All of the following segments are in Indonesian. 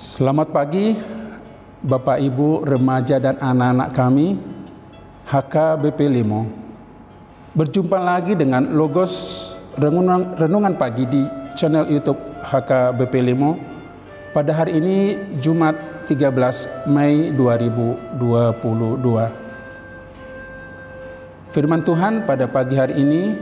Selamat pagi Bapak Ibu remaja dan anak-anak kami HKBP Limo. Berjumpa lagi dengan Logos Renungan Pagi di channel YouTube HKBP Limo pada hari ini Jumat 13 Mei 2022. Firman Tuhan pada pagi hari ini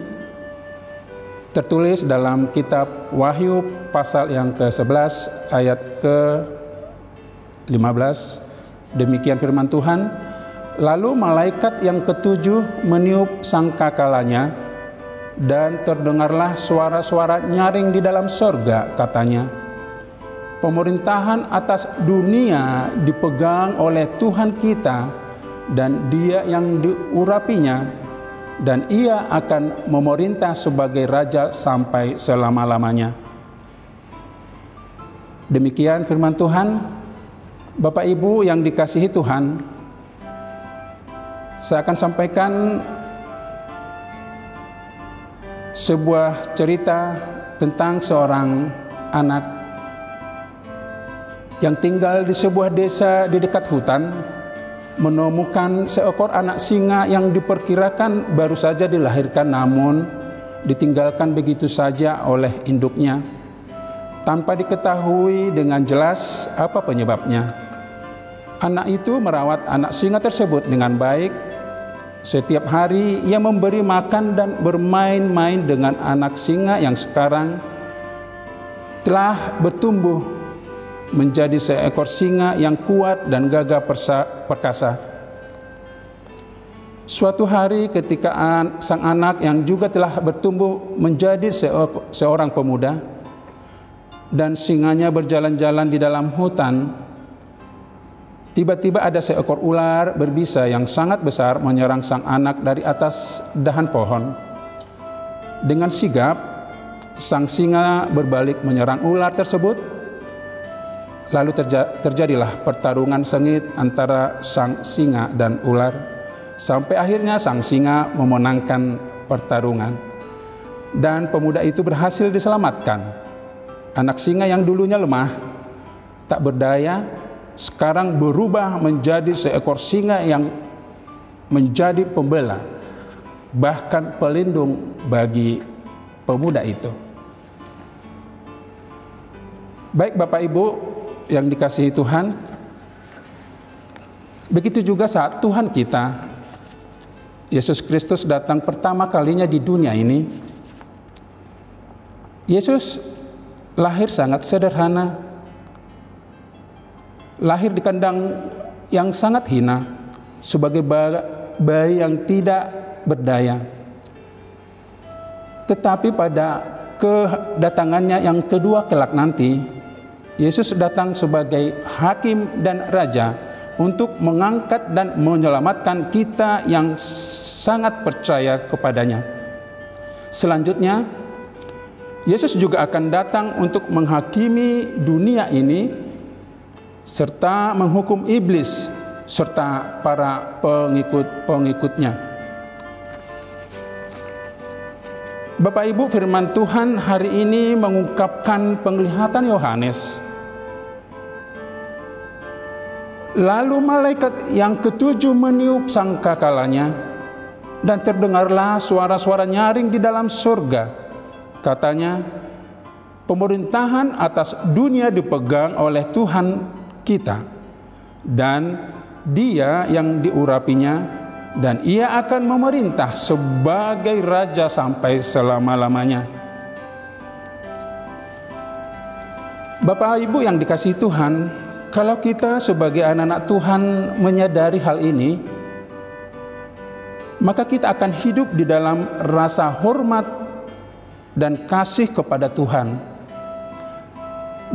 tertulis dalam kitab Wahyu pasal yang ke-11 ayat ke-15. Demikian firman Tuhan. Lalu malaikat yang ketujuh meniup sangkakalanya, dan terdengarlah suara-suara nyaring di dalam sorga, katanya, pemerintahan atas dunia dipegang oleh Tuhan kita, dan Dia yang diurapinya, dan Ia akan memerintah sebagai Raja sampai selama-lamanya. Demikian firman Tuhan. Bapak Ibu yang dikasihi Tuhan, saya akan sampaikan sebuah cerita tentang seorang anak yang tinggal di sebuah desa di dekat hutan, menemukan seekor anak singa yang diperkirakan baru saja dilahirkan, namun ditinggalkan begitu saja oleh induknya tanpa diketahui dengan jelas apa penyebabnya. Anak itu merawat anak singa tersebut dengan baik. Setiap hari ia memberi makan dan bermain-main dengan anak singa yang sekarang telah bertumbuh menjadi seekor singa yang kuat dan gagah perkasa. Suatu hari ketika sang anak yang juga telah bertumbuh menjadi seorang pemuda, dan singanya berjalan-jalan di dalam hutan, tiba-tiba ada seekor ular berbisa yang sangat besar menyerang sang anak dari atas dahan pohon. Dengan sigap, sang singa berbalik menyerang ular tersebut. Lalu terjadilah pertarungan sengit antara sang singa dan ular, sampai akhirnya sang singa memenangkan pertarungan, dan pemuda itu berhasil diselamatkan. Anak singa yang dulunya lemah, tak berdaya, sekarang berubah menjadi seekor singa yang menjadi pembela, bahkan pelindung bagi pemuda itu. Baik Bapak Ibu yang dikasihi Tuhan, begitu juga saat Tuhan kita Yesus Kristus datang pertama kalinya di dunia ini. Yesus lahir sangat sederhana, lahir di kandang yang sangat hina, sebagai bayi yang tidak berdaya. Tetapi pada kedatangannya yang kedua kelak nanti, Yesus datang sebagai hakim dan raja untuk mengangkat dan menyelamatkan kita yang sangat percaya kepadanya. Selanjutnya, Yesus juga akan datang untuk menghakimi dunia ini serta menghukum iblis serta para pengikut-pengikutnya. Bapak Ibu, firman Tuhan hari ini mengungkapkan penglihatan Yohanes. Lalu malaikat yang ketujuh meniup sangkakalanya, dan terdengarlah suara-suara nyaring di dalam surga. Katanya, pemerintahan atas dunia dipegang oleh Tuhan kita, dan Dia yang diurapinya, dan Ia akan memerintah sebagai Raja sampai selama-lamanya. Bapak Ibu yang dikasihi Tuhan, kalau kita sebagai anak-anak Tuhan menyadari hal ini, maka kita akan hidup di dalam rasa hormat dan kasih kepada Tuhan.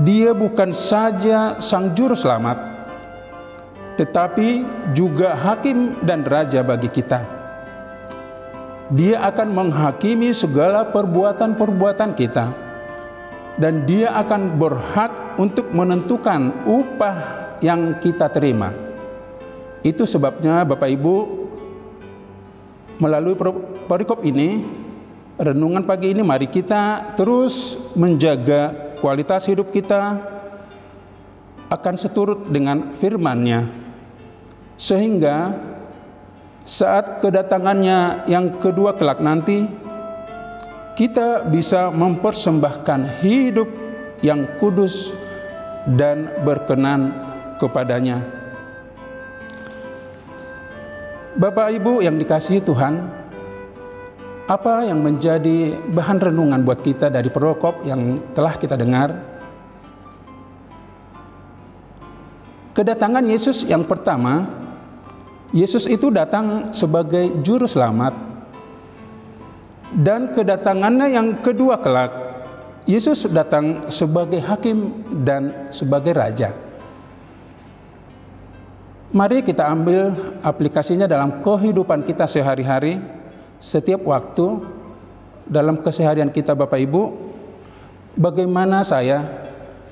Dia bukan saja Sang Juru Selamat, tetapi juga hakim dan raja bagi kita. Dia akan menghakimi segala perbuatan-perbuatan kita, dan Dia akan berhak untuk menentukan upah yang kita terima. Itu sebabnya Bapak Ibu, melalui perikop ini, renungan pagi ini, mari kita terus menjaga kualitas hidup kita, akan seturut dengan firman-Nya, sehingga saat kedatangannya yang kedua kelak nanti, kita bisa mempersembahkan hidup yang kudus dan berkenan kepadanya. Bapak Ibu yang dikasihi Tuhan, apa yang menjadi bahan renungan buat kita dari perokop yang telah kita dengar? Kedatangan Yesus yang pertama, Yesus itu datang sebagai juru selamat. Dan kedatangannya yang kedua kelak, Yesus datang sebagai hakim dan sebagai raja. Mari kita ambil aplikasinya dalam kehidupan kita sehari-hari, setiap waktu, dalam keseharian kita Bapak Ibu. Bagaimana saya,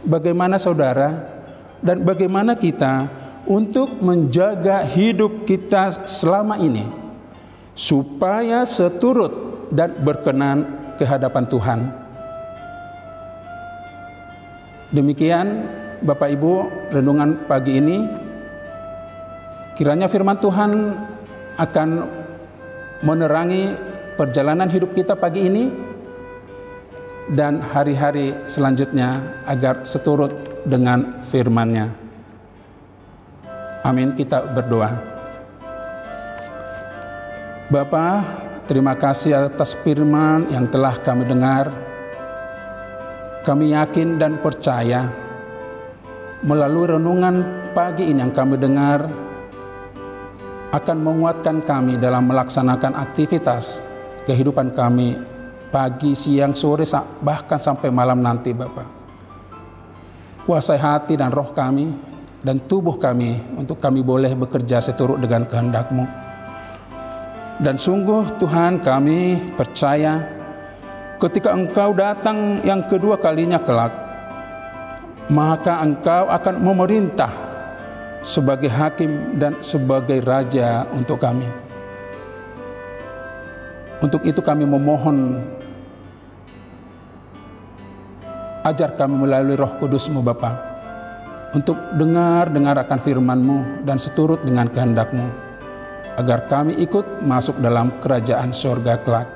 bagaimana saudara, dan bagaimana kita untuk menjaga hidup kita selama ini, supaya seturut dan berkenan ke hadapan Tuhan. Demikian Bapak Ibu renungan pagi ini. Kiranya firman Tuhan akan menerangi perjalanan hidup kita pagi ini dan hari-hari selanjutnya agar seturut dengan firman-Nya. Amin, kita berdoa. Bapa, terima kasih atas firman yang telah kami dengar. Kami yakin dan percaya melalui renungan pagi ini yang kami dengar akan menguatkan kami dalam melaksanakan aktivitas kehidupan kami pagi, siang, sore, bahkan sampai malam nanti Bapak. Kuasai hati dan roh kami dan tubuh kami untuk kami boleh bekerja seturut dengan kehendak-Mu. Dan sungguh Tuhan, kami percaya ketika Engkau datang yang kedua kalinya kelak, maka Engkau akan memerintah sebagai hakim dan sebagai raja untuk kami. Untuk itu kami memohon, ajar kami melalui Roh Kudus-Mu Bapa, untuk dengar akan firman-Mu dan seturut dengan kehendak-Mu, agar kami ikut masuk dalam kerajaan surga kelak.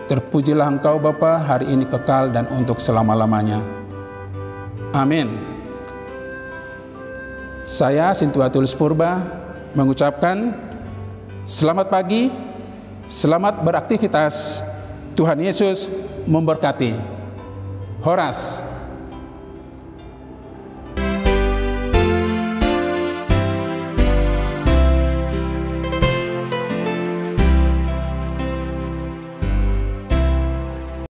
Terpujilah Engkau Bapa hari ini kekal dan untuk selama-lamanya. Amin. Saya Sintuatulus Purba mengucapkan selamat pagi, selamat beraktivitas. Tuhan Yesus memberkati. Horas.